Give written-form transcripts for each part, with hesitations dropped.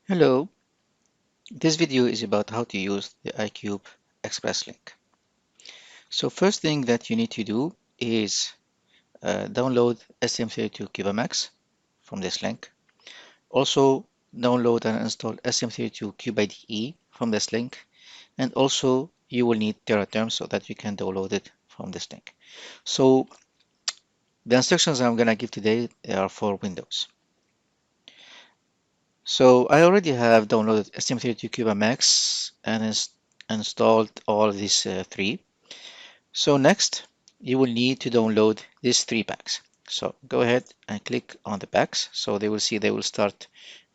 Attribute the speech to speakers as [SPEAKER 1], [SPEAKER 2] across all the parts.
[SPEAKER 1] Hello, this video is about how to use the iCube ExpressLink. So first thing that you need to do is download STM32 CubeMX from this link. Also download and install STM32 Cube IDE from this link. And also you will need TerraTerm so that you can download it from this link. So the instructions I'm going to give today are for Windows. So I already have downloaded STM32 CubeMX and installed all these three. So next, you will need to download these three packs. So go ahead and click on the packs. So they will start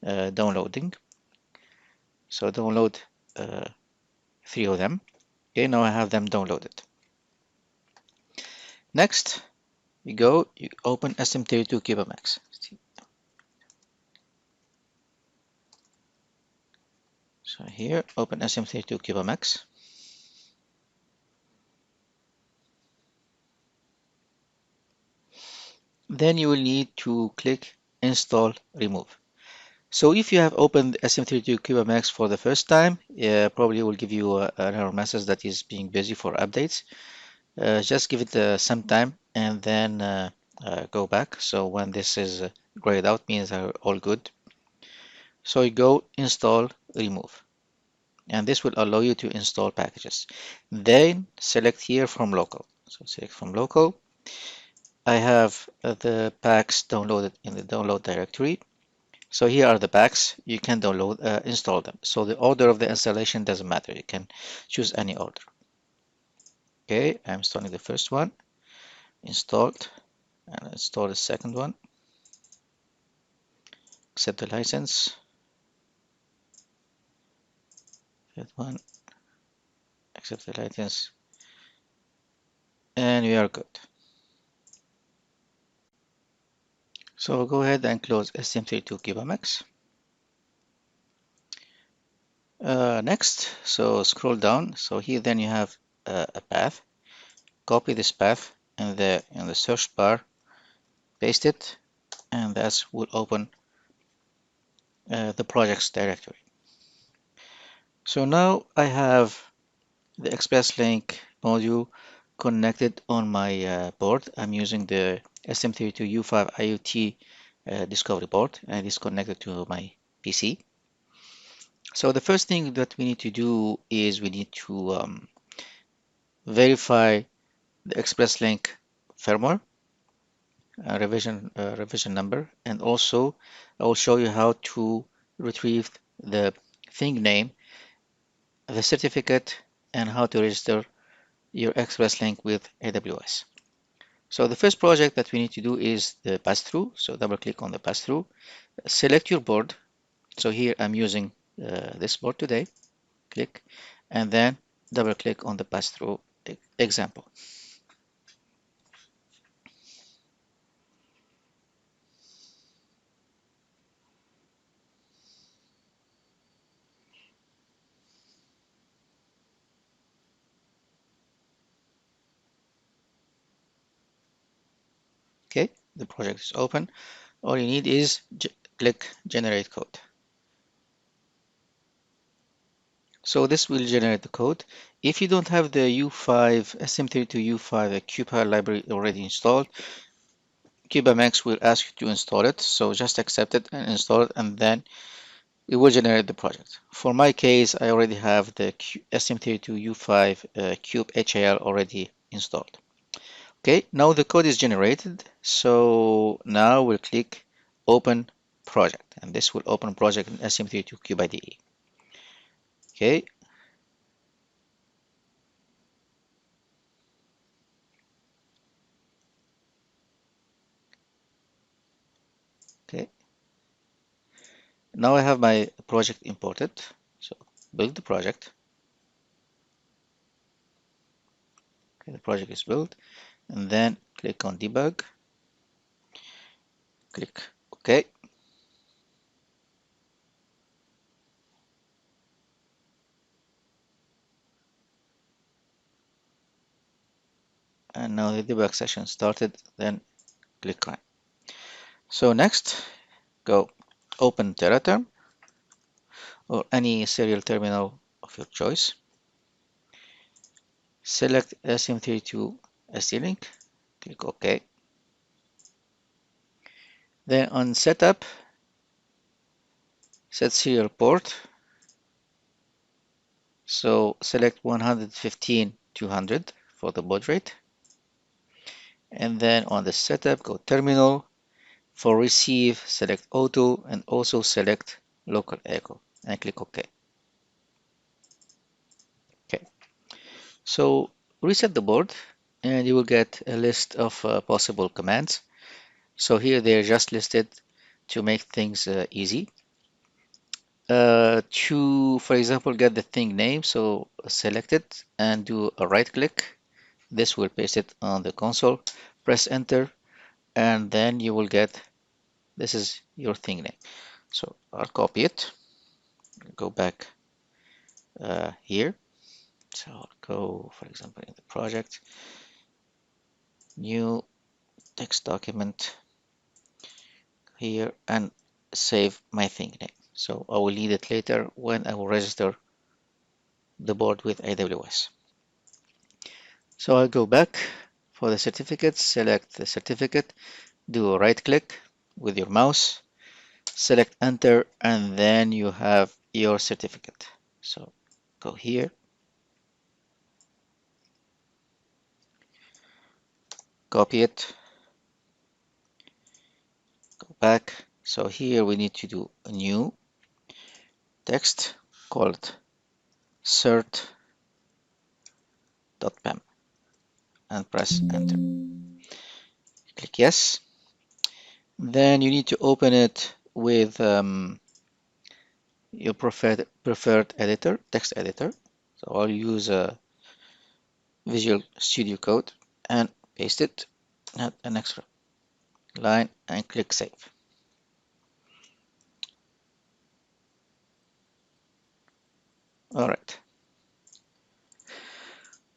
[SPEAKER 1] downloading. So download uh, three of them. Okay, now I have them downloaded. Next, you open SM32 CubeMX. So here, open SM32 CubeMX. Then you will need to click Install Remove. So if you have opened SM32 CubeMX for the first time, probably will give you an error message that is being busy for updates. Just give it some time and then go back. So when this is grayed out, means they're all good. So you go install remove, and this will allow you to install packages. Then select here from local. So select from local. I have the packs downloaded in the download directory. So here are the packs. You can download, install them. So the order of the installation doesn't matter. You can choose any order. Okay, I'm installing the first one. Installed. And install the second one. Accept the license. That one. Accept the license. And we are good. So go ahead and close STM32 CubeMX. Next, so scroll down. So here then you have a path. Copy this path in the search bar, paste it, and that will open the projects directory. So now I have the ExpressLink module connected on my board. I'm using the STM32U5 IoT discovery board, and it's connected to my PC. So the first thing that we need to do is we need to verify the ExpressLink firmware revision number, and also I will show you how to retrieve the thing name, the certificate, and how to register your ExpressLink with AWS. So the first project that we need to do is the pass-through. So double click on the pass-through, select your board. So here I'm using this board today. Click, and then double click on the pass-through example. Okay, the project is open. All you need is click generate code. So this will generate the code. If you don't have the U5 SM32U5 CubeHard library already installed, CubeMX will ask you to install it. So just accept it and install it, and then it will generate the project. For my case, I already have the SM32U5 Cube HAL already installed. Okay, now the code is generated. So now we'll click Open Project, and this will open project in SM32 Cube IDE. Okay. Okay. Now I have my project imported. So build the project. Okay, the project is built, and then click on debug. Click OK. And now the debug session started. Then click Run. So next, go open TerraTerm. or any serial terminal of your choice. Select SM32 ST-Link, click OK. Then on Setup, set serial port. So select 115/200 for the baud rate. And then on the Setup, go Terminal. For Receive, select Auto and also select Local Echo and click OK. Okay. So reset the board and you will get a list of possible commands. So here they're just listed to make things easy. To, for example, get the thing name, so select it and do a right click. This will paste it on the console. Press enter and then you will get, this is your thing name. So I'll copy it, go back here. So I'll go, for example, in the project, new text document here and save my thing name. So I will need it later when I will register the board with AWS. So I'll go back for the certificates, select the certificate, do a right click with your mouse, select enter, and then you have your certificate. So go here, copy it, go back. So here we need to do a new text called cert.pem and press enter. Click yes. Then you need to open it with your preferred editor, text editor. So I'll use a Visual Studio Code and paste it at an extra line and click save. All right.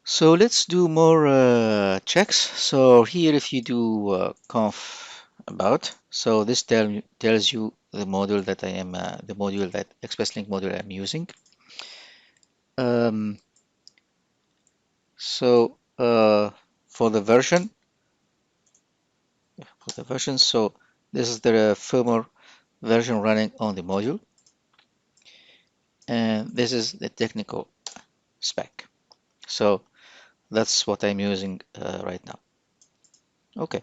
[SPEAKER 1] So let's do more checks. So here, if you do conf about, so this tells you the module that I am, the module that ExpressLink module I'm using. Um, so for the version, so this is the firmware version running on the module, and this is the technical spec. So that's what I'm using right now. Okay,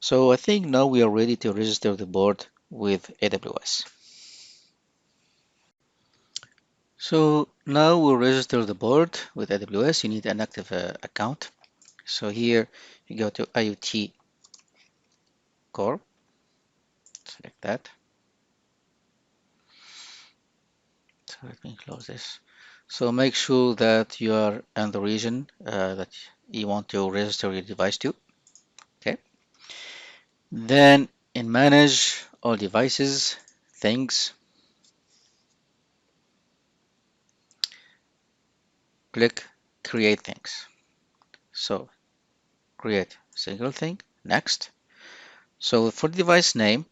[SPEAKER 1] so I think now we are ready to register the board with AWS. So now we'll register the board with AWS. You need an active account. So here you go to IoT Core, select that. So let me close this. So make sure that you are in the region that you want to register your device to. Okay. Then in Manage All Devices, Things, click Create Things. So create single thing. Next. So for device name,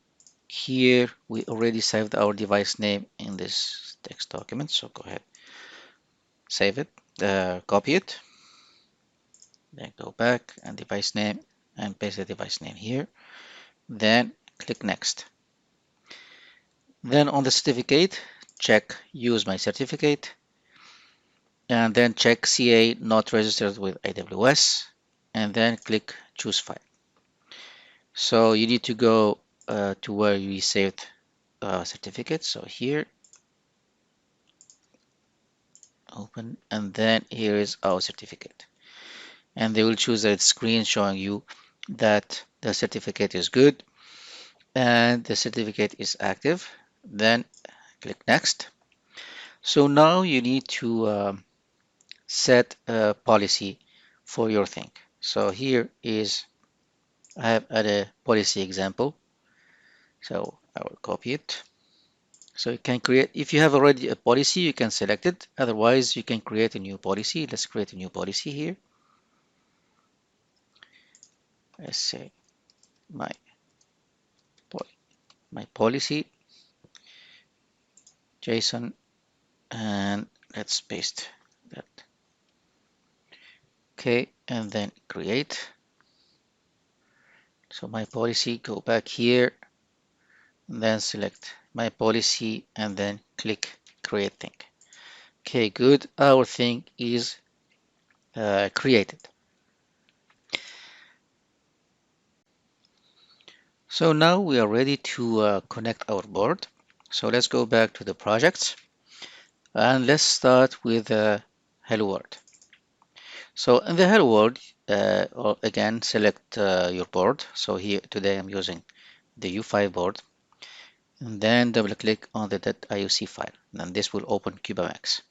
[SPEAKER 1] here we already saved our device name in this text document. So go ahead, save it, copy it, then go back and device name and paste the device name here. Then click next. Then on the certificate, check use my certificate and then check CA not registered with AWS and then click choose file. So you need to go to where you saved certificate. So here, open, and then here is our certificate. And they will choose a screen showing you that the certificate is good and the certificate is active. Then click next. So now you need to set a policy for your thing. So here is, I have a policy example. So I will copy it. So you can create, if you have already a policy, you can select it. Otherwise, you can create a new policy. Let's create a new policy here. Let's say my policy JSON and let's paste that. Okay, and then create. So my policy, go back here, and then select my policy, and then click create thing. Okay, good. Our thing is created. So now we are ready to connect our board. So let's go back to the projects and let's start with Hello World. So in the Hello World, again, select your board. So here today I'm using the U5 board, and then double click on the .ioc file, and this will open CubeMX.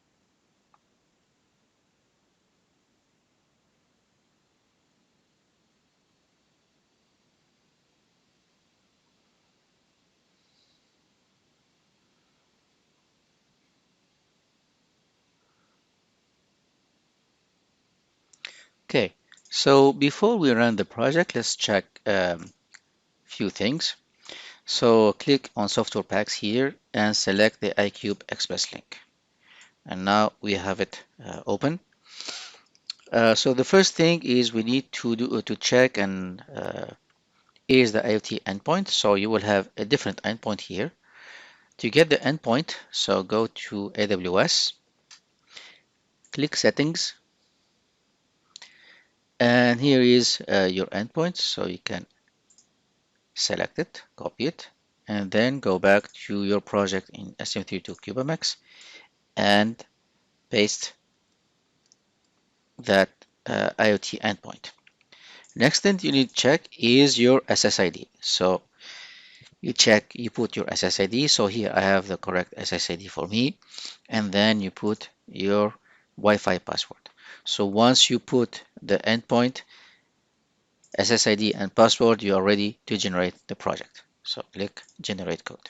[SPEAKER 1] Okay, so before we run the project, let's check few things. So click on software packs here and select the iCube ExpressLink. And now we have it open. So the first thing is we need to check and is the IoT endpoint. So you will have a different endpoint here. To get the endpoint, so go to AWS, click settings, and here is your endpoint. So you can select it, copy it, and then go back to your project in SM32 CubeMX and paste that IoT endpoint. Next thing you need to check is your SSID. So you put your SSID. So here I have the correct SSID for me, and then you put your Wi-Fi password. So once you put the endpoint, SSID, and password, you are ready to generate the project. So click Generate Code.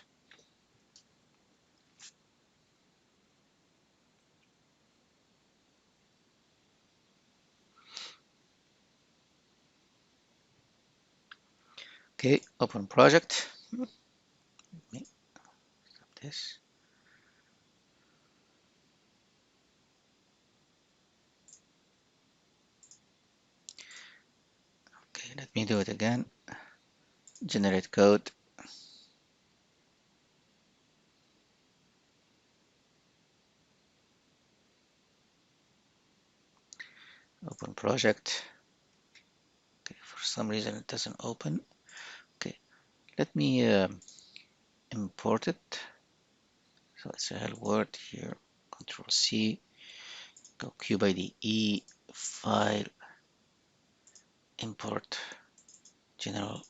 [SPEAKER 1] Okay, open project. Let me stop this. Okay, let me do it again. Generate code. Open project. Okay, for some reason it doesn't open. Okay, let me import it. So it's a hello word here. Control C. Go cube IDE file import general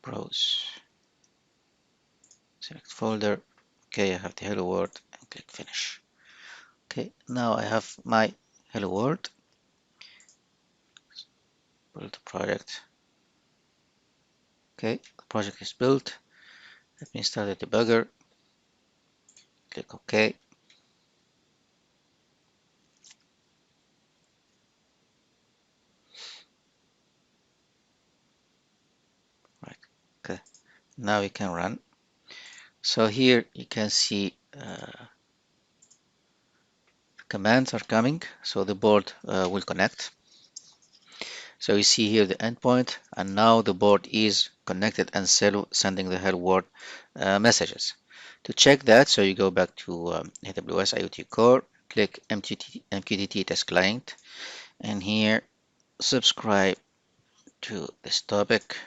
[SPEAKER 1] browse. Select folder. Okay, I have the hello world and click finish. Okay, now I have my hello world. Build the project. Okay, the project is built. Let me start the debugger. Click OK. Right. Okay. Now we can run. So here you can see commands are coming. So the board will connect. So you see here the endpoint, and now the board is connected and sending the hello world messages. To check that, so you go back to AWS IoT Core, click MQTT Test Client, and here subscribe to this topic,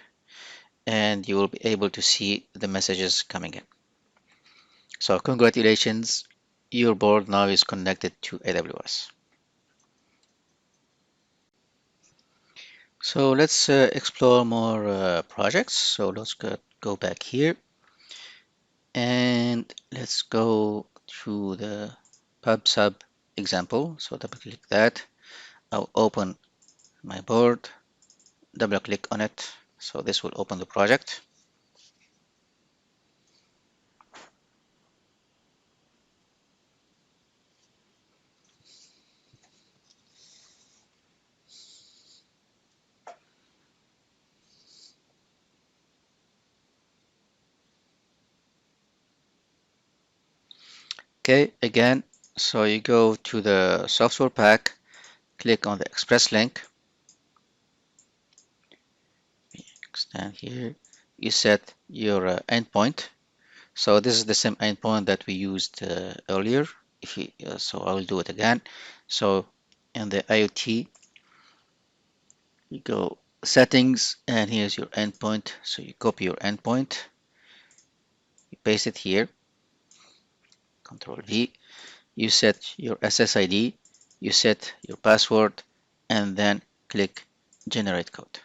[SPEAKER 1] and you will be able to see the messages coming in. So congratulations, your board now is connected to AWS. So let's explore more projects. So let's go back here and let's go to the PubSub example. So double click that. I'll open my board, double click on it. So this will open the project. Okay, again, so you go to the software pack, click on the Express link, extend here, you set your endpoint. So this is the same endpoint that we used earlier. So I will do it again. So in the IoT, you go settings, and here's your endpoint. So you copy your endpoint, you paste it here, Control V. You set your SSID, you set your password, and then click generate code.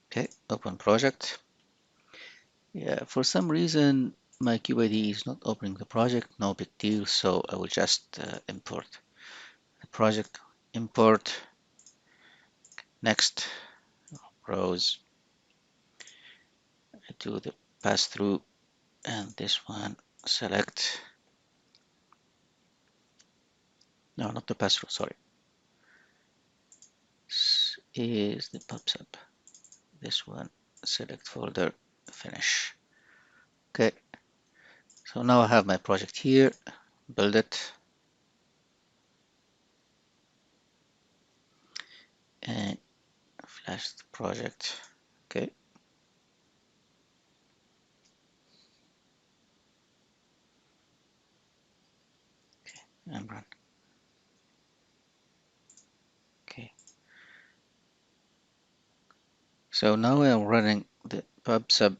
[SPEAKER 1] Okay, open project. Yeah, for some reason my CubeID is not opening the project. No big deal. So I will just import the project. Import. Next. Browse. I do the pass through, and this one select. No, not the pass through. Sorry. This is the pops up. This one. Select folder. Finish. Okay. So now I have my project here. Build it. And flash the project. Okay. And run. Okay. So now I'm running the pub/sub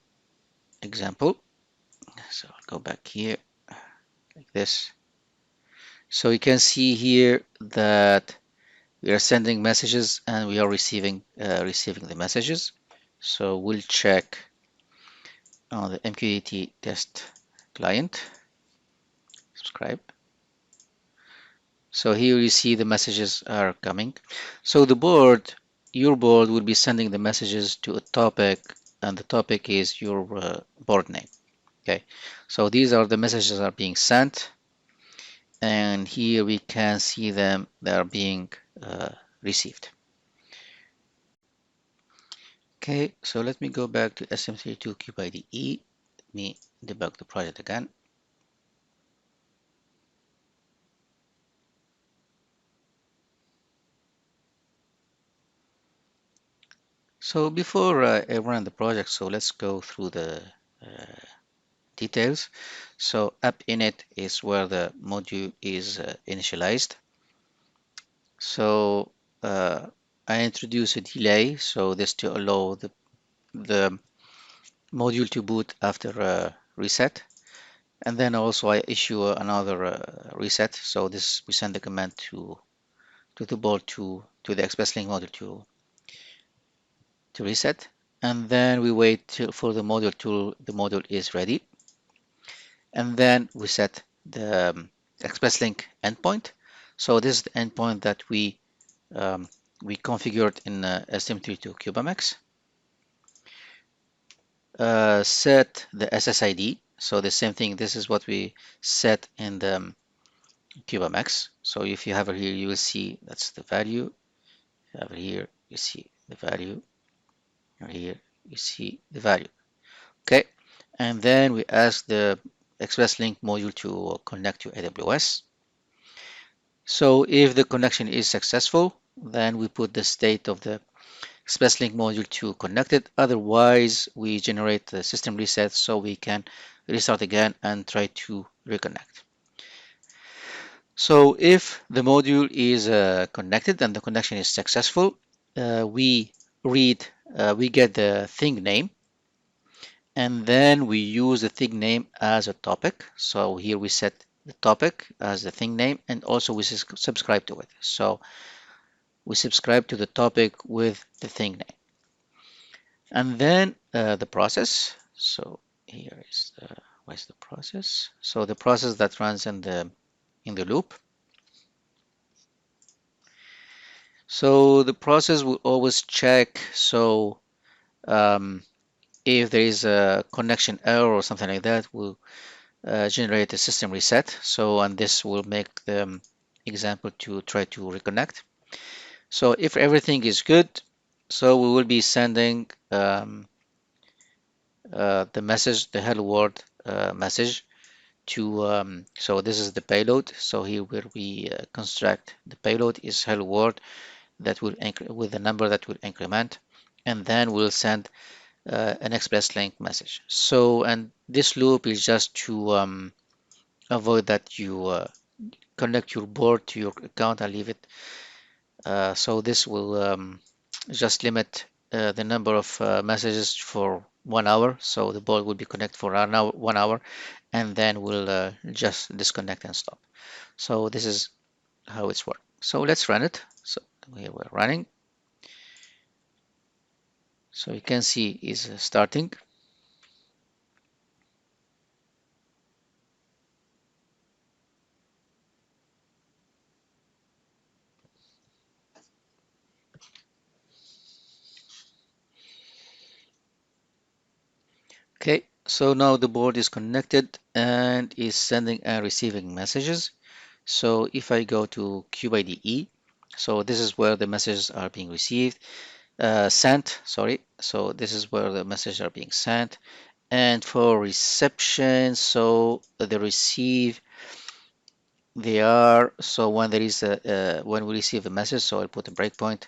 [SPEAKER 1] example. So I'll go back here like this. So you can see here that we are sending messages and we are receiving the messages. So we'll check on the MQTT test client. Subscribe. So here you see the messages are coming. So your board will be sending the messages to a topic, and the topic is your board name. Okay, so these are the messages that are being sent, and here we can see them, they are being received. Okay, so let me go back to SM32 Cube IDE. Let me debug the project again. So before I run the project, so let's go through the details. So app init is where the module is initialized. So I introduce a delay, so this to allow the module to boot after reset. And then also I issue another reset. So this we send the command to the board to the ExpressLink module to reset. And then we wait for the module till the module is ready. And then we set the ExpressLink endpoint. So this is the endpoint that we configured in SM32 CubeMX. Set the SSID. So the same thing, this is what we set in the CubeMX. So if you have it here, you will see that's the value. Over here, you see the value. Over here, you see the value. Okay, and then we ask the ExpressLink module to connect to AWS. So if the connection is successful, then we put the state of the ExpressLink module to connect it. Otherwise, we generate the system reset so we can restart again and try to reconnect. So if the module is connected and the connection is successful, we get the thing name, and then we use the thing name as a topic. So here we set the topic as the thing name, and also we subscribe to it. So we subscribe to the topic with the thing name. And then the process. So here is where's the process? So the process that runs in the loop. So the process will always check. So if there is a connection error or something like that, we'll generate a system reset. So and this will make the example to try to reconnect. So if everything is good, so we will be sending the message, the hello world message to, so this is the payload. So here where we construct the payload is hello world that will with the number that will increment, and then we'll send an express link message. So, and this loop is just to avoid that you connect your board to your account and leave it. So this will just limit the number of messages for 1 hour. So the board will be connected for an hour, 1 hour, and then we'll just disconnect and stop. So this is how it's worked. So let's run it. So here we're running. So you can see is starting. Okay, so now the board is connected and is sending and receiving messages. So if I go to CUBE IDE, so this is where the messages are being received, sent, sorry. So this is where the messages are being sent. And for reception, so the receive, they are, so when there is a, when we receive a message, so I'll put a breakpoint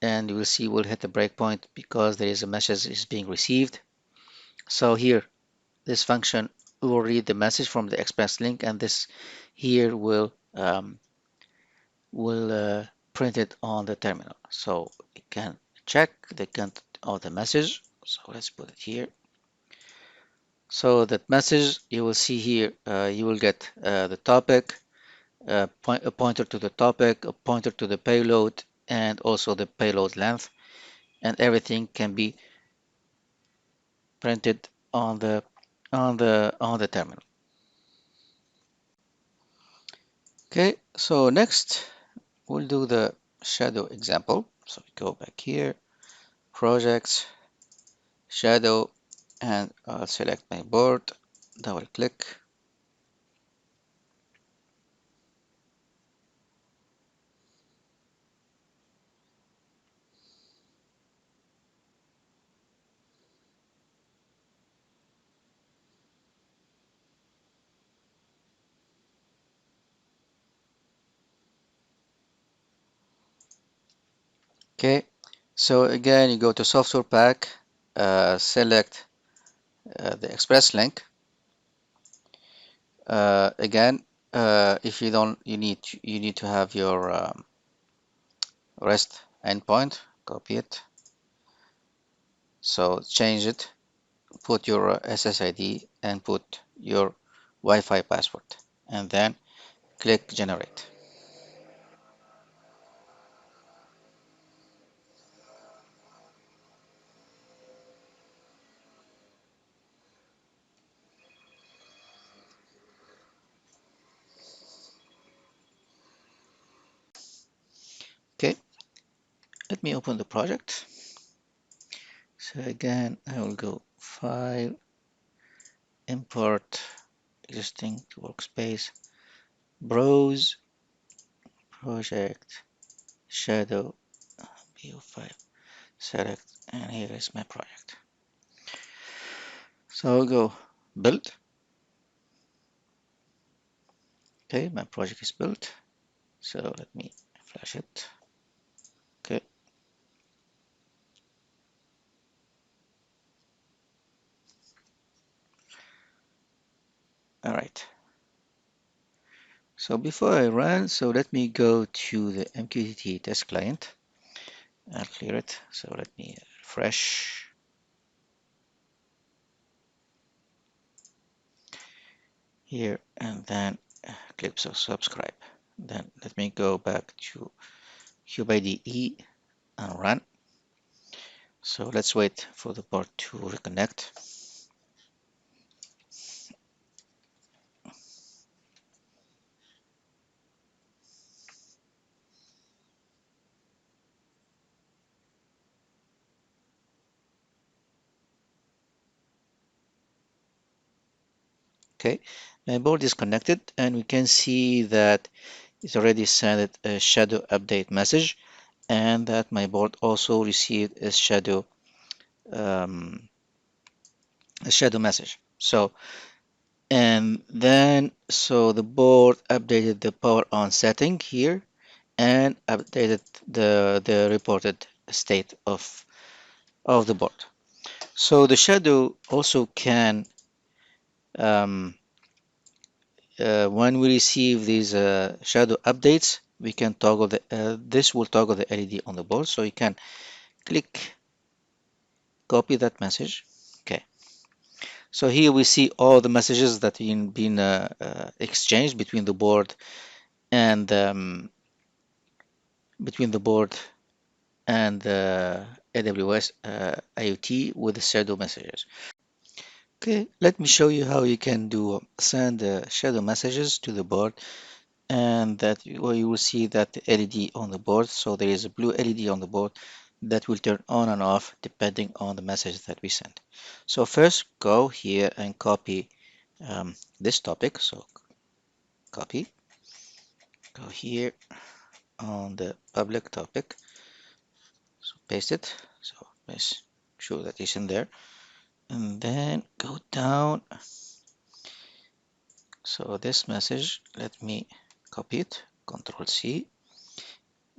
[SPEAKER 1] and you will see we'll hit the breakpoint because there is a message is being received. So here, this function will read the message from the express link, and this here will print it on the terminal. So you can check the content of the message. So let's put it here. So that message you will see here, you will get the topic, a pointer to the topic, a pointer to the payload, and also the payload length, and everything can be printed on the terminal. Okay, so next we'll do the shadow example. So we go back here, projects, shadow, and I'll select my board, double click. Okay, so again, you go to software pack, select the express link. Again, if you don't, you need to have your REST endpoint, copy it. So change it, put your SSID and put your Wi-Fi password, and then click generate. Okay, let me open the project. So again, I will go File, Import, Existing Workspace, Browse, Project, Shadow, BO5, select, and here is my project. So I'll go Build. Okay, my project is built. So let me flash it. Okay. All right. So before I run, so let me go to the MQTT test client. I'll clear it. So let me refresh here and then click subscribe. Then let me go back to CUBE IDE and run. So let's wait for the board to reconnect. Okay, my board is connected and we can see that it's already sent a shadow update message. and that my board also received um, a shadow message. So and then so the board updated the power on setting here and updated the reported state of the board. So the shadow also can when we receive these shadow updates, we can toggle this will toggle the LED on the board. So you can click copy that message. Okay. So here we see all the messages that been exchanged between the board and AWS IoT with the shadow messages. Okay, let me show you how you can do send shadow messages to the board, and well, you will see that the LED on the board. So there is a blue LED on the board that will turn on and off depending on the message that we send. So first, go here and copy this topic. So copy, go here on the public topic. So paste it. So make sure that it's in there, and then go down. So this message, let me copy it, Control C,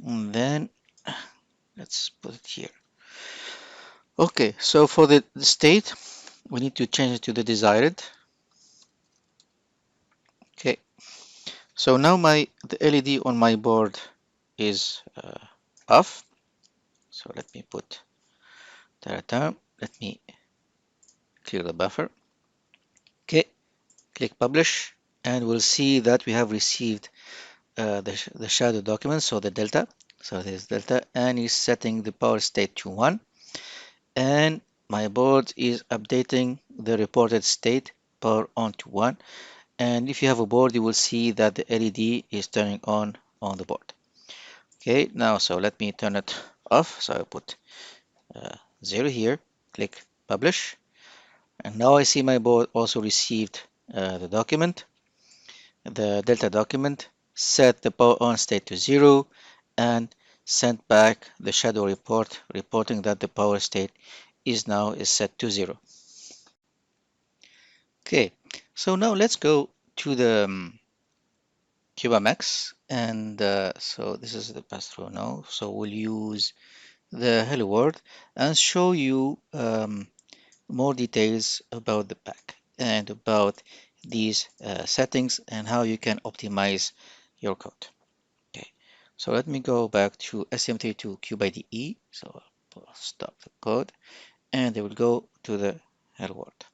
[SPEAKER 1] and then let's put it here. Okay, so for the state, we need to change it to the desired. Okay, so now the LED on my board is off. So let me put that down. Let me clear the buffer. Okay, click publish, and we'll see that we have received the shadow document, so the delta. So there's delta, and is setting the power state to 1. And my board is updating the reported state power on to 1. And if you have a board, you will see that the LED is turning on the board. Okay, now so let me turn it off. So I put 0 here, click publish, and now I see my board also received the document, the delta document, set the power on state to 0, and sent back the shadow report reporting that the power state is set to 0. Okay, so now let's go to the CubeMX, and so this is the pass-through now. So we'll use the hello world and show you more details about the pack and about these settings and how you can optimize your code. Okay, so let me go back to SMT2 Cube IDE. So I'll stop the code and I will go to the hello world.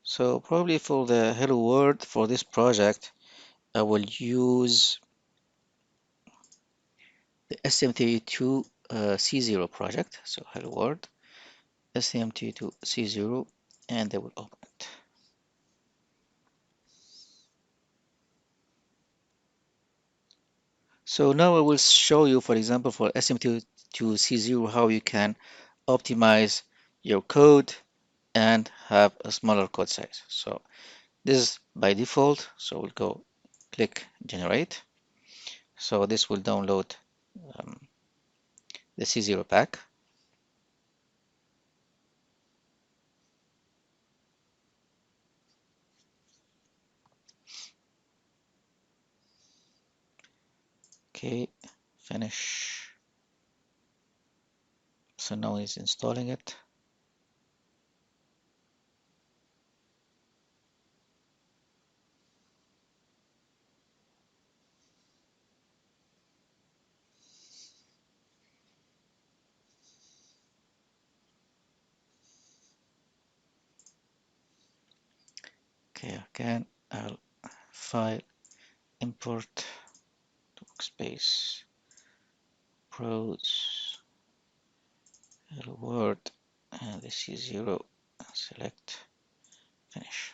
[SPEAKER 1] So probably for the hello world for this project, I will use the SMT2 C0 project. So hello world, SMT2 C0, and I will open it. So now I will show you, for example, for SMT2 C0, how you can optimize your code and have a smaller code size. So this is by default. So we'll go click generate. So this will download um, the C0 pack. Okay, finish. So now it's installing it. Okay, again, I'll file import to workspace pros hello world and the C0 select finish.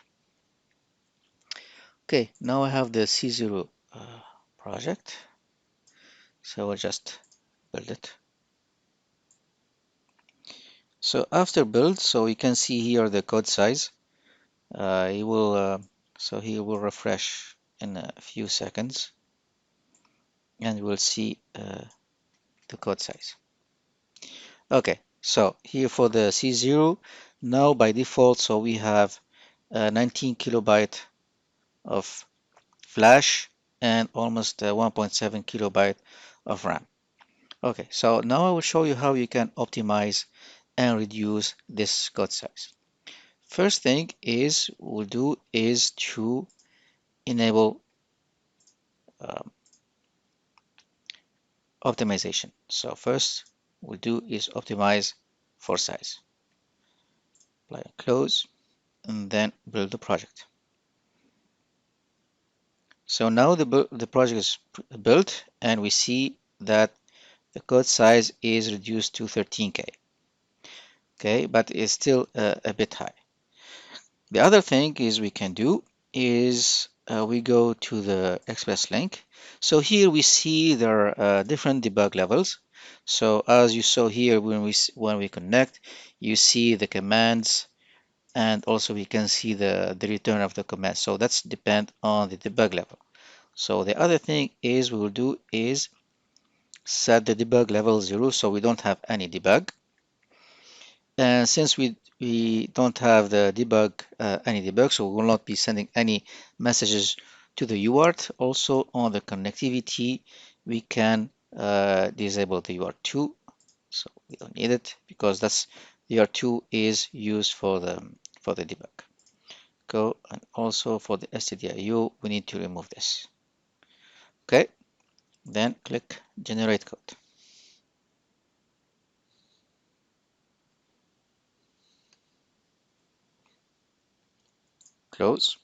[SPEAKER 1] Okay, now I have the C0 project, so I'll just build it. So after build, so you can see here the code size. It will so he will refresh in a few seconds, and we'll see the code size. Okay, so here for the C0, now by default, so we have 19 kilobyte of flash and almost 1.7 kilobyte of RAM. Okay, so now I will show you how you can optimize and reduce this code size. First thing is we'll do is to enable um, optimization. So first we'll do is optimize for size. Apply and close, and then build the project. So now the project is built, and we see that the code size is reduced to 13K. Okay, but it's still a bit high. The other thing is we can do is we go to the ExpressLink. So here we see there are different debug levels. So as you saw here, when we connect, you see the commands, and also we can see the return of the command. So that's depend on the debug level. So the other thing is we will do is set the debug level 0, so we don't have any debug. And since we don't have the debug any debug, so we will not be sending any messages to the UART. Also on the connectivity, we can disable the UART2, so we don't need it because that's the UART2 is used for the debug. Go, and also for the stdio, we need to remove this. Okay, then click generate code. Close.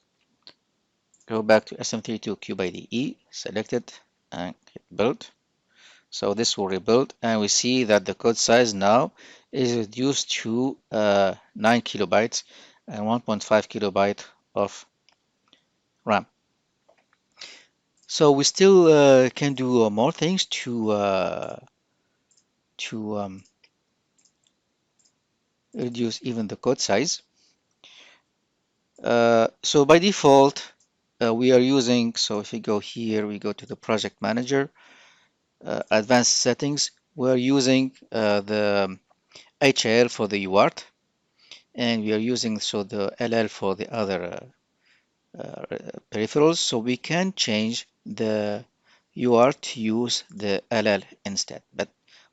[SPEAKER 1] Go back to SM32 CUBE IDE, select it, and hit build. So this will rebuild, and we see that the code size now is reduced to 9 kilobytes and 1.5 kilobyte of RAM. So we still can do more things to reduce even the code size. So by default, we are using, so if we go here, we go to the project manager, advanced settings, we're using the HAL for the UART, and we are using so the LL for the other peripherals, so we can change the UART to use the LL instead, but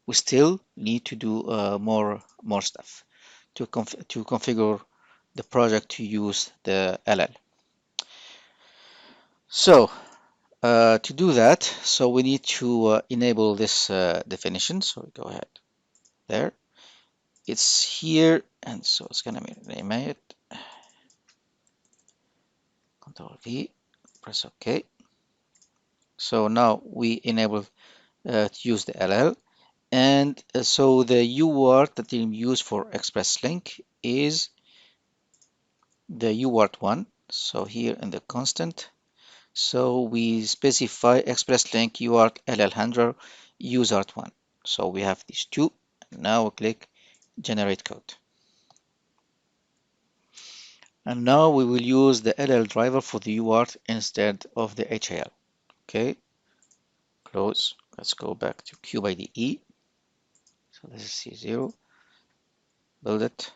[SPEAKER 1] we still need to do more stuff to configure the project to use the LL. So to do that, so we need to enable this definition. So we go ahead there. It's here, and so it's gonna rename it. Control V, press OK. So now we enable to use the LL, and so the UART that we use for ExpressLink is the UART1. So here in the constant, so we specify ExpressLink UART LL handler USART1. So we have these two. Now we click generate code. And now we will use the LL driver for the UART instead of the HAL. Okay, close. Let's go back to CUBE IDE. So this is C0. Build it.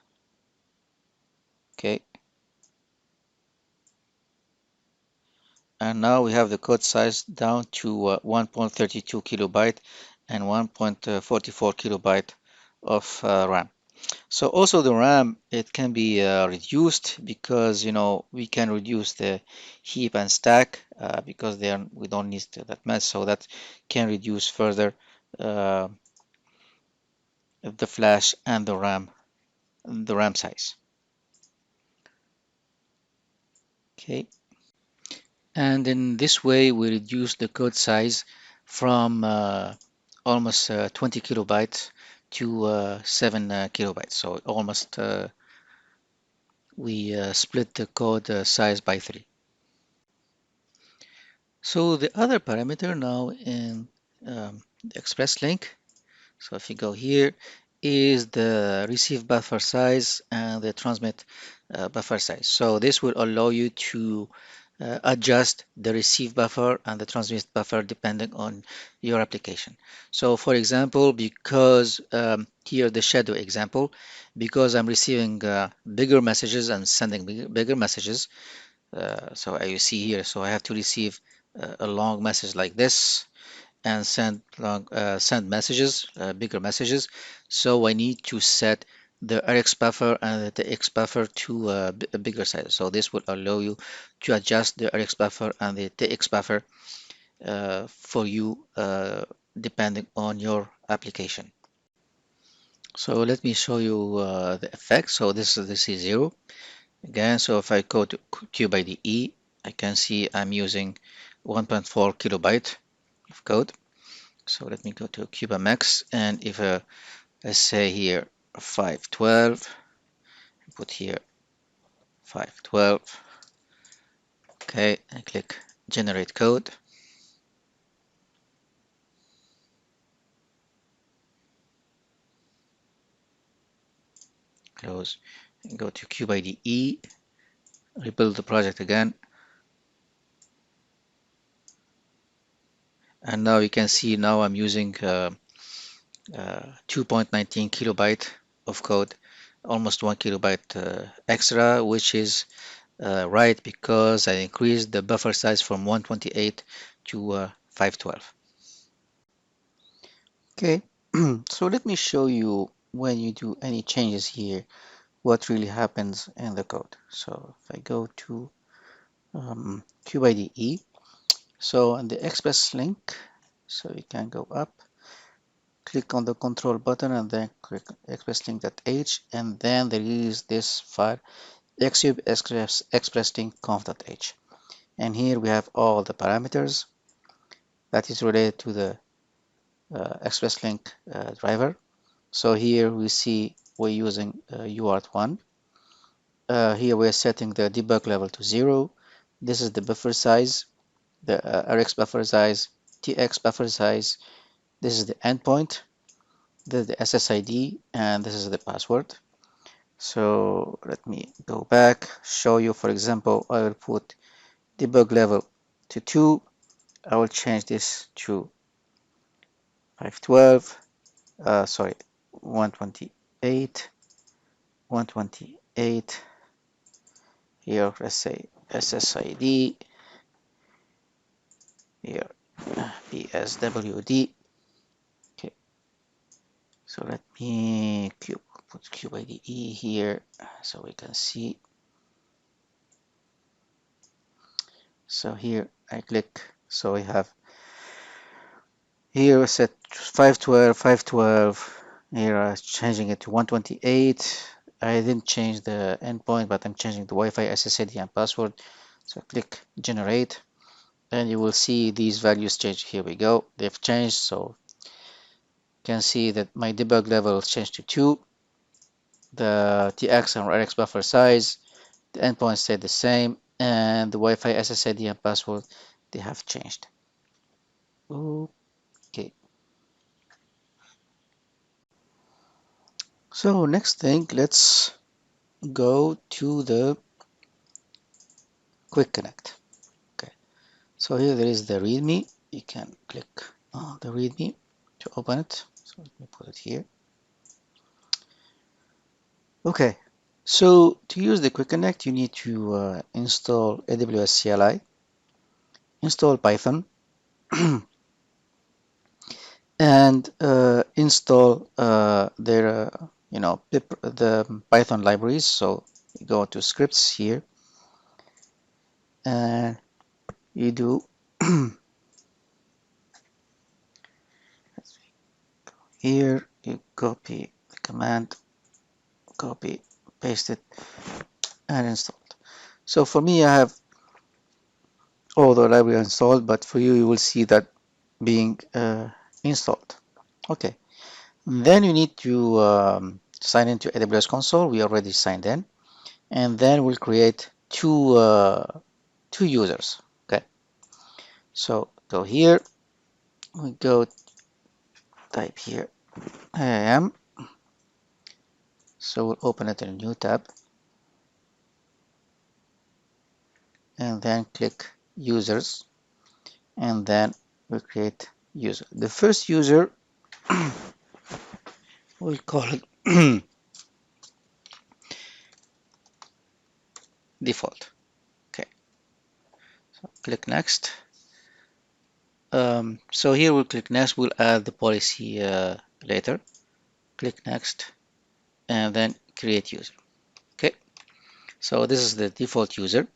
[SPEAKER 1] Okay. And now we have the code size down to 1.32 kilobyte and 1.44 kilobyte of RAM. So also the RAM, it can be reduced because we can reduce the heap and stack because we don't need that much, so that can reduce further uh, the flash and the RAM size. Okay, and in this way we reduce the code size from almost 20 kilobytes to 7 kilobytes. So almost we split the code size by 3. So the other parameter now in the ExpressLink, so if you go here, is the receive buffer size and the transmit buffer size. So this will allow you to adjust the receive buffer and the transmit buffer depending on your application. So for example, because here the shadow example, because I'm receiving bigger messages and sending bigger messages, so you see here, so I have to receive a long message like this and send messages, bigger messages. So I need to set the RX buffer and the X buffer to a bigger size. So this will allow you to adjust the RX buffer and the TX buffer for you depending on your application. So let me show you the effect. So this is 0 again. So if I go to Cube IDE, I can see I'm using 1.4 kilobyte of code. So let me go to CubeMX, and if let's say here 512, put here 512, okay, and click generate code, close, and go to Cube IDE, rebuild the project again, and now you can see now I'm using 2.19 kilobyte of code, almost 1 kilobyte extra, which is right because I increased the buffer size from 128 to 512. Okay, so let me show you when you do any changes here, what really happens in the code. So if I go to CUBE IDE, so on the Express link, so you can go up, click on the control button and then click expresslink.h, and then there is this file xcube expresslink conf.h, and here we have all the parameters that is related to the expresslink driver. So here we see we're using UART1. Here we're setting the debug level to 0. This is the buffer size, the RX buffer size, TX buffer size. This is the endpoint. This is the SSID, and this is the password. So let me go back, show you. For example, I will put debug level to 2. I will change this to 512. Sorry, 128. 128. Here, let's say SSID. Here, PSWD. Okay, so let me put Cube IDE here so we can see. So here I click, so we have here set 512, 512. Here I'm changing it to 128. I didn't change the endpoint, but I'm changing the Wi-Fi SSID and password. So click generate, and you will see these values change. Here we go, they've changed. So you can see that my debug level changed to 2. The TX and RX buffer size, the endpoint stayed the same, and the Wi-Fi SSID and password, they have changed. Okay. So next thing, let's go to the Quick Connect. Okay. So here there is the README. You can click on the README to open it. So let me put it here. Okay. So to use the Quick Connect, you need to install AWS CLI, install Python, and install their the Python libraries. So you go to scripts here and you do here, you copy the command, copy, paste it, and install it. So for me, I have all the library installed, but for you, you will see that being installed. Okay, then you need to sign into AWS console. We already signed in, and then we'll create two users. Okay, so go here, we go type here IAM. So we'll open it in a new tab. and then click users, and then we create user. The first user we'll call it default. Okay, so click next. So here we'll click next. We'll add the policy later. Click next, and then create user. Okay, so this is the default user.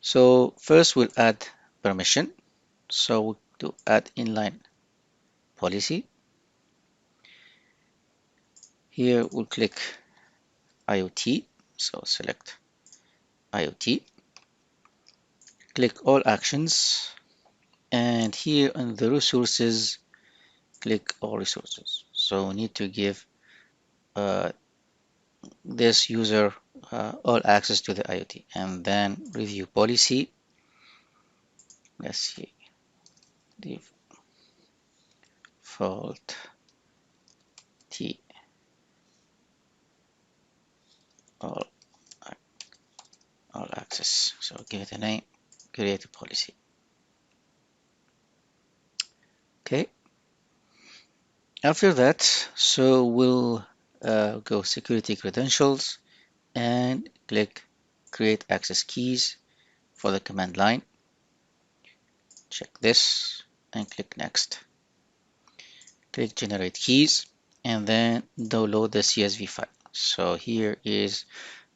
[SPEAKER 1] So first we'll add permission. So we'll do add inline policy. Here we'll click IoT. So select IoT. Click all actions. And here in the resources, click all resources. So we need to give uh, this user all access to the IoT, and then review policy. Let's see, default T all, all access. So give it a name, create a policy. Okay. After that, so we'll go security credentials and click create access keys for the command line. Check this and click next. Click generate keys and then download the CSV file. So here is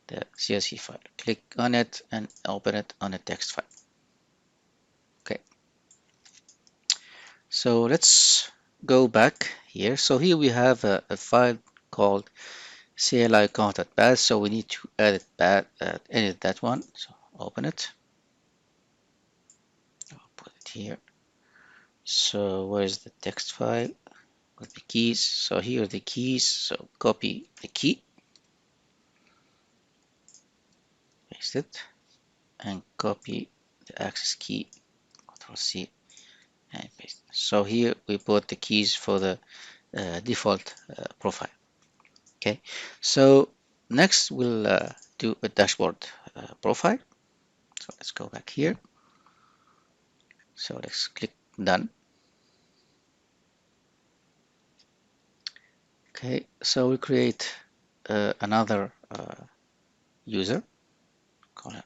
[SPEAKER 1] the CSV file. Click on it and open it on a text file. Okay. So let's go back here. So here we have a file called CLI content path. So we need to edit that one. So open it. I'll put it here. So where's the text file with the keys? So here are the keys. So copy the key, paste it, and copy the access key. Control C and paste. So here we put the keys for the default profile. Okay, so next we'll do a dashboard profile. So let's go back here. So let's click done. Okay, so we create another user, call it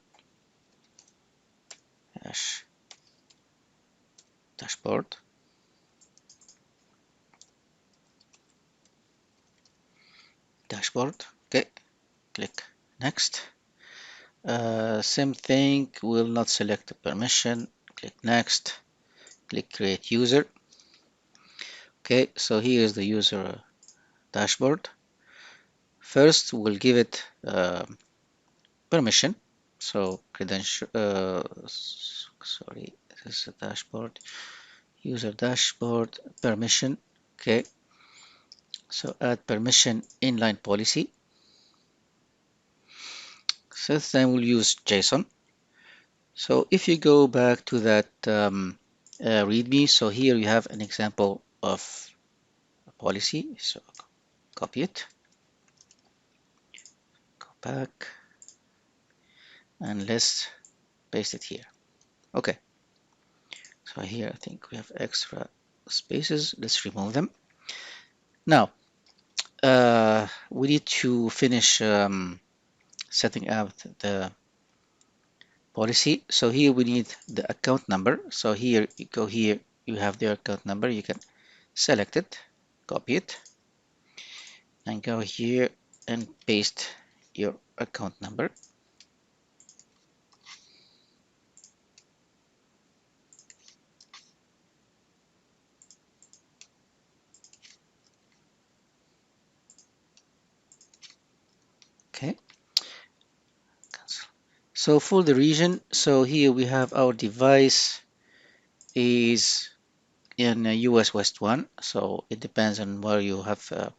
[SPEAKER 1] dashboard. Okay, click next. Same thing, we'll not select the permission. Click next. Click create user. Okay, so here is the user dashboard. First, we'll give it permission. So credential. Sorry, this is a dashboard. User dashboard permission. Okay. So add permission inline policy. So this time we'll use JSON. So if you go back to that README, so here you have an example of a policy. So copy it, go back, and let's paste it here. Okay. So here I think we have extra spaces. Let's remove them. Now we need to finish setting up the policy. So here we need the account number. So here you go here, you have the account number. You can select it, copy it, and go here and paste your account number. Okay. So for the region, so here we have our device is in US West 1. So it depends on where you have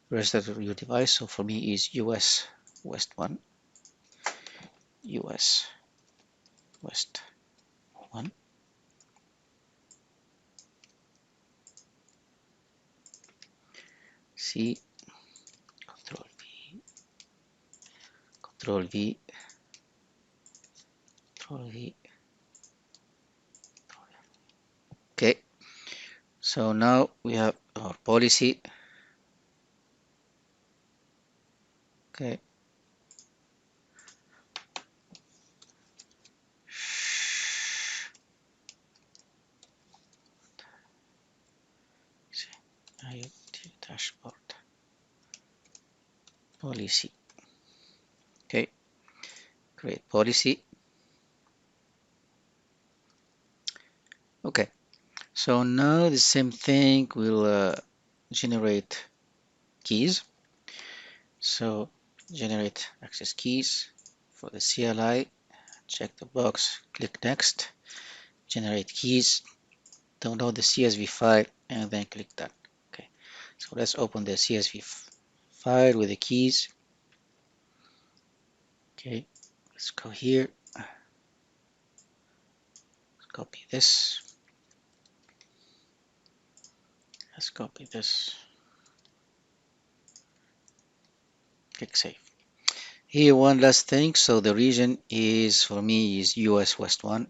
[SPEAKER 1] registered your device. So for me is US West 1. US West 1. C, Control V, Control V, Okay, so now we have our policy. Okay, IoT dashboard policy. Okay, create policy. Okay, so now the same thing will generate keys. So generate access keys for the CLI. Check the box, click next, generate keys, download the CSV file, and then click done. Okay, so let's open the CSV file with the keys. Okay, let's go here, copy this, let's copy this, click save. Here one last thing, so the region is for me is US West 1,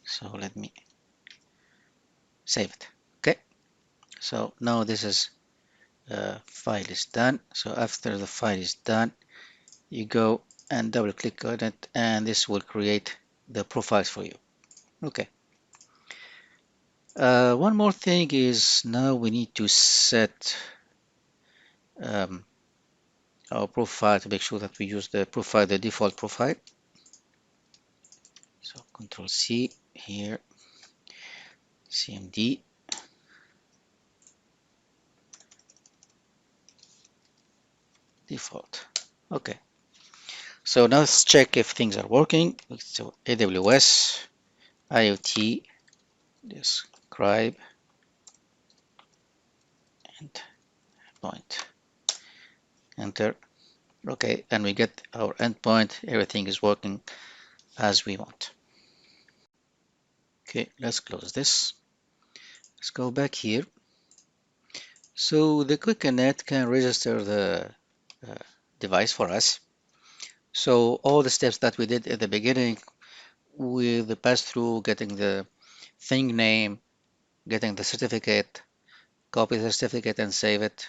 [SPEAKER 1] so let me save it. Okay, so now this is file is done. So after the file is done, you go and double click on it, and this will create the profiles for you. Okay. One more thing is now we need to set um, our profile to make sure that we use the profile, the default profile. So Control C here, CMD. Default. Okay. So now let's check if things are working. So AWS, IoT, describe, and point. Enter. Okay, and we get our endpoint. Everything is working as we want. Okay, let's close this. Let's go back here. So the Quick Connect can register the uh, device for us. So all the steps that we did at the beginning with the pass-through, getting the thing name, getting the certificate, copy the certificate and save it,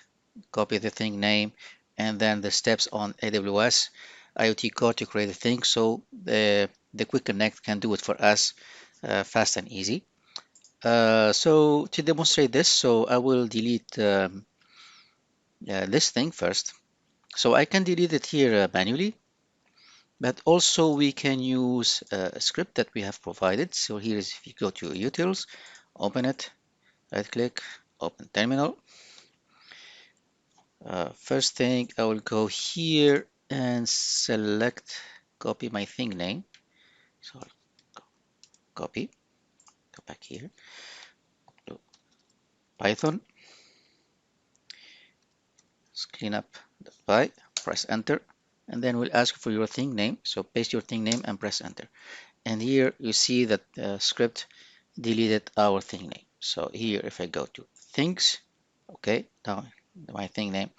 [SPEAKER 1] copy the thing name, and then the steps on AWS IoT Core to create the thing. So the Quick Connect can do it for us fast and easy. So to demonstrate this, so I will delete this thing first. So I can delete it here manually, but also we can use a script that we have provided. So here is, if you go to utils, open it, right click, open terminal. First thing, I will go here and select copy my thing name. So I'll copy, go back here to Python, let's clean up the py, press enter, and then we'll ask for your thing name. So paste your thing name and press enter. And here you see that the script deleted our thing name. So here, if I go to things, okay, now my thing name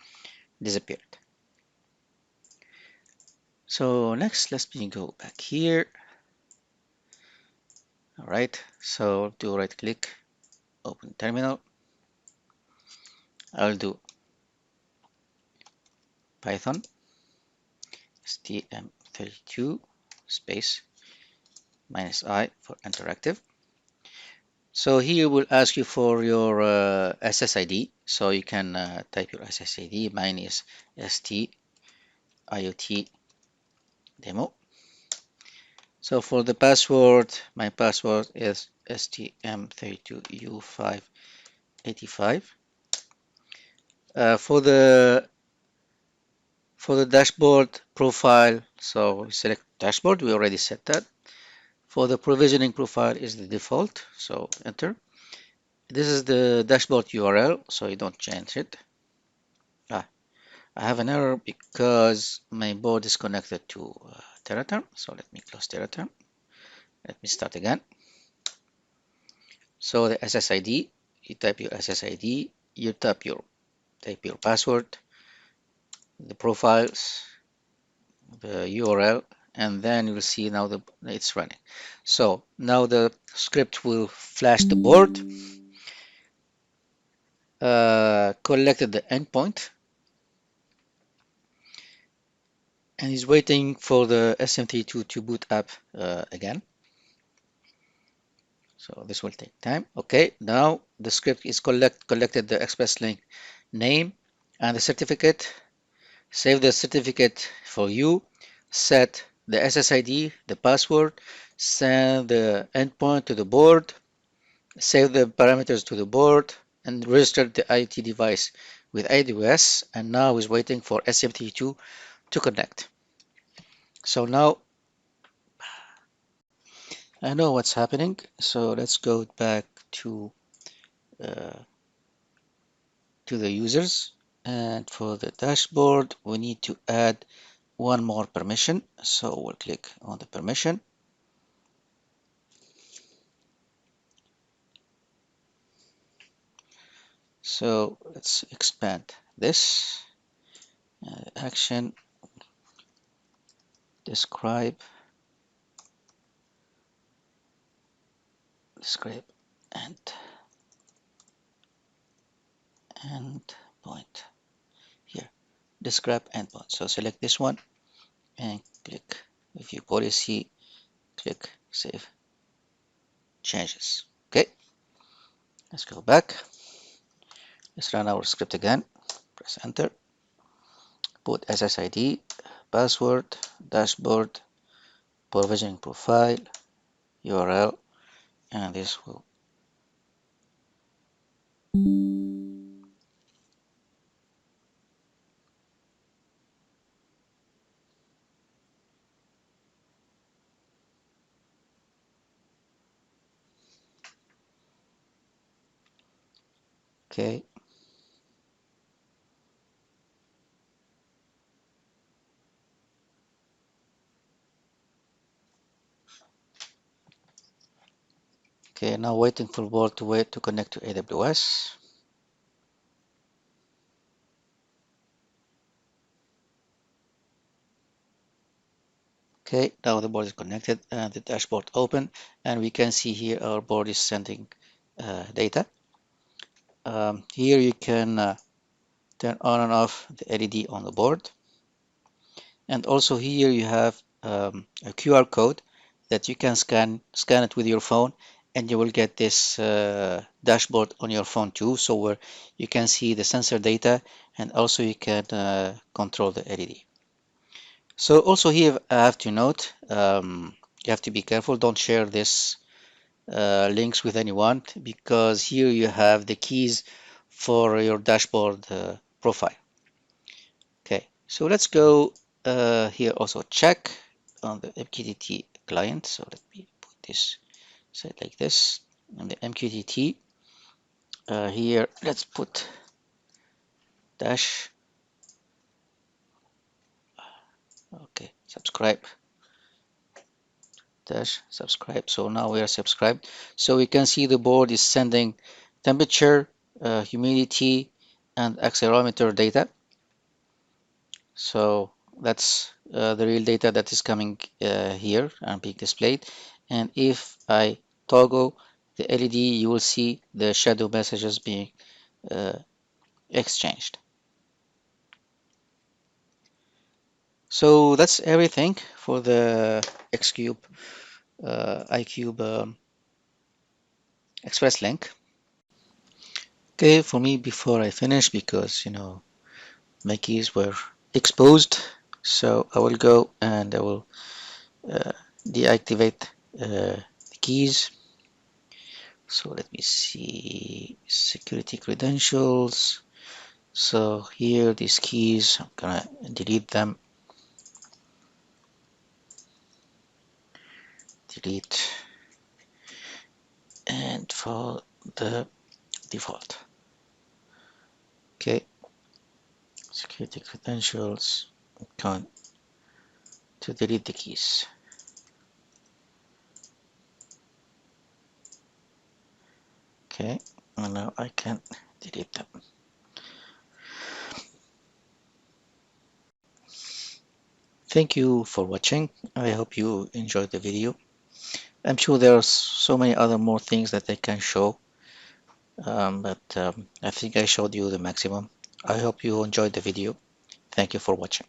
[SPEAKER 1] disappeared. So next, let me go back here. All right, so do right click, open terminal. I'll do Python stm32 space -i for interactive. So here we'll ask you for your SSID. So you can type your SSID. Mine is ST IoT demo. So for the password, my password is stm32u585. For the dashboard profile, so we select dashboard. We already set that. For the provisioning profile is the default. So enter. This is the dashboard URL, so you don't change it. I have an error because my board is connected to Teraterm. So let me close Teraterm. Let me start again. So the SSID, you type your SSID, you type your password, the profiles, the URL, and then you'll see now it's running. So now the script will flash the board, collected the endpoint, and is waiting for the SMT2 to boot up again. So this will take time. Okay, now the script is collected the ExpressLink name and the certificate. Save the certificate for you. Set the SSID, the password. Send the endpoint to the board. Save the parameters to the board and register the IoT device with AWS. And now is waiting for SMT2 to connect. So now I know what's happening. So let's go back uh, to the users, and for the dashboard we need to add one more permission. So we'll click on the permission. So let's expand this action, describe and endpoint. Here, describe endpoint. So select this one and click view policy, click save changes. Okay, let's go back. Let's run our script again. Press enter. Put SSID, password, dashboard, provisioning profile, URL, and this will. Okay. Okay, now waiting for board to wait to connect to AWS. Okay, now the board is connected and the dashboard open, and we can see here our board is sending data. Here you can turn on and off the LED on the board, and also here you have a QR code that you can scan it with your phone, and you will get this dashboard on your phone too, so where you can see the sensor data, and also you can control the LED. So also here I have to note, you have to be careful, don't share this links with anyone, because here you have the keys for your dashboard profile. Okay, so let's go here also check on the MQTT client. So let me put this set like this. And the MQTT here, let's put dash. Okay, subscribe dash subscribe. So now we are subscribed. So we can see the board is sending temperature, humidity, and accelerometer data. So that's the real data that is coming here and being displayed. And if I toggle the LED, you will see the shadow messages being exchanged. So that's everything for the Xcube iCube Express link. Okay, for me, before I finish, because my keys were exposed, so I will go and I will uh, deactivate the keys. So let me see security credentials. So here these keys, I'm gonna delete them. Delete, and for the default. Okay, security credentials. I'm going to delete the keys. Okay, and now I can delete them. Thank you for watching. I hope you enjoyed the video. I'm sure there are so many other more things that I can show, but I think I showed you the maximum. I hope you enjoyed the video. Thank you for watching.